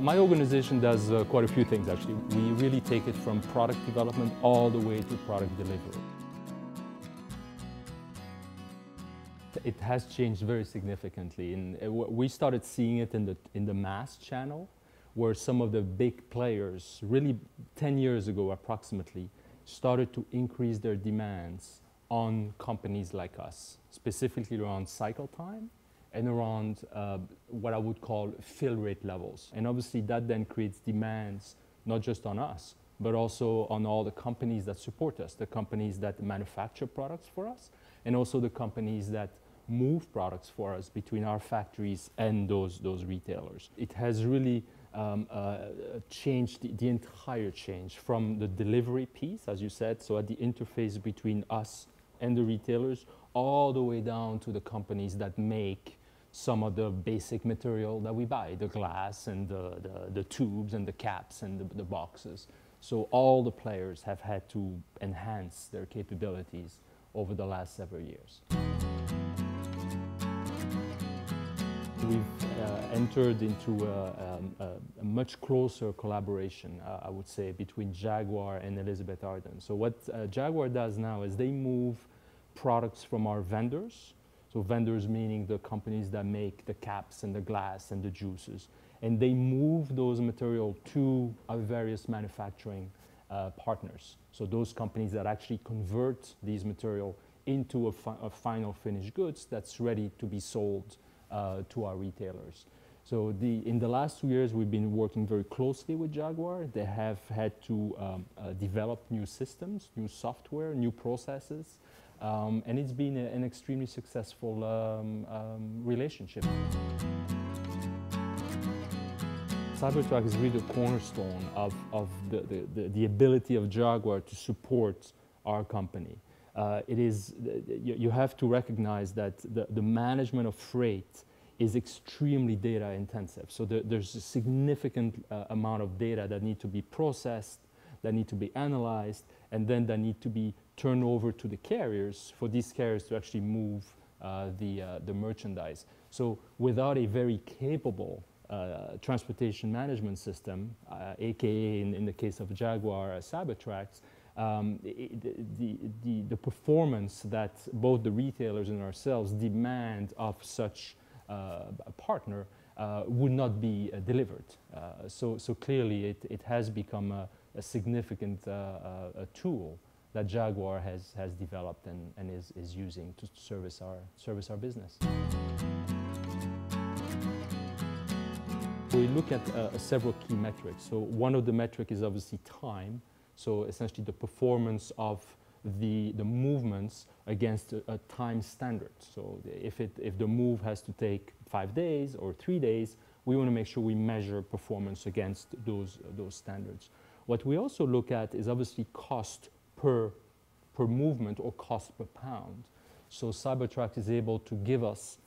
My organization does quite a few things actually. We really take it from product development all the way to product delivery. It has changed very significantly. We started seeing it in the mass channel, where some of the big players, really 10 years ago approximately, started to increase their demands on companies like us, specifically around cycle time and around what I would call fill rate levels. And obviously that then creates demands not just on us, but also on all the companies that support us, the companies that manufacture products for us, and also the companies that move products for us between our factories and those retailers. It has really changed the entire change from the delivery piece, as you said, so at the interface between us and the retailers, all the way down to the companies that make some of the basic material that we buy, the glass and the tubes and the caps and the boxes. So all the players have had to enhance their capabilities over the last several years. We've entered into a much closer collaboration, I would say, between Jaguar and Elizabeth Arden. So what Jaguar does now is they move products from our vendors, so vendors meaning the companies that make the caps and the glass and the juices, and they move those material to our various manufacturing partners. So those companies that actually convert these material into a final finished goods that's ready to be sold to our retailers. So in the last 2 years, we've been working very closely with Jaguar. They have had to develop new systems, new software, new processes, and it's been an extremely successful relationship. Cybertruck is really the cornerstone of the ability of Jaguar to support our company. You have to recognize that the management of freight is extremely data intensive. So there's a significant amount of data that need to be processed, that need to be analyzed, and then that need to be turned over to the carriers for these carriers to actually move the merchandise. So without a very capable transportation management system, aka in the case of Jaguar, Cybertrucks, the performance that both the retailers and ourselves demand of such a partner would not be delivered. So clearly it has become a significant tool that Jaguar has developed and is using to service our business. We look at several key metrics. So one of the metrics is obviously time. So essentially the performance of the movements against a time standard. So if the move has to take 5 days or 3 days, we want to make sure we measure performance against those standards. What we also look at is obviously cost per movement or cost per pound. So Cybertruck is able to give us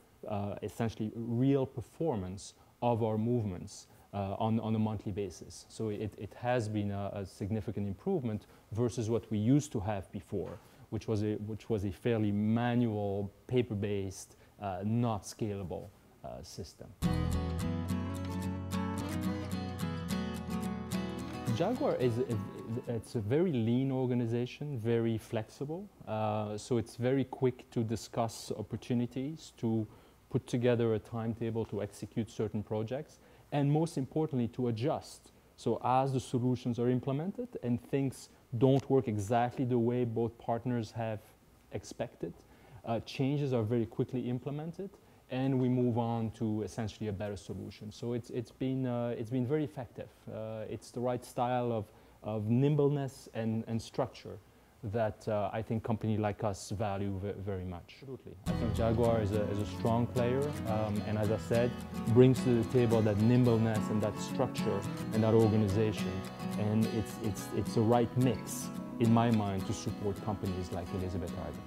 essentially real performance of our movements on a monthly basis. So it has been a significant improvement versus what we used to have before, which was a fairly manual, paper-based, not scalable system. Jaguar it's a very lean organization, very flexible. So it's very quick to discuss opportunities, to put together a timetable to execute certain projects, and most importantly, to adjust. So as the solutions are implemented and things don't work exactly the way both partners have expected, changes are very quickly implemented, and we move on to essentially a better solution. So it's been very effective. It's the right style of nimbleness and structure that I think companies like us value very much. Absolutely. I think Jaguar is a strong player, and as I said, brings to the table that nimbleness and that structure and that organization, and it's a right mix, in my mind, to support companies like Elizabeth Arden.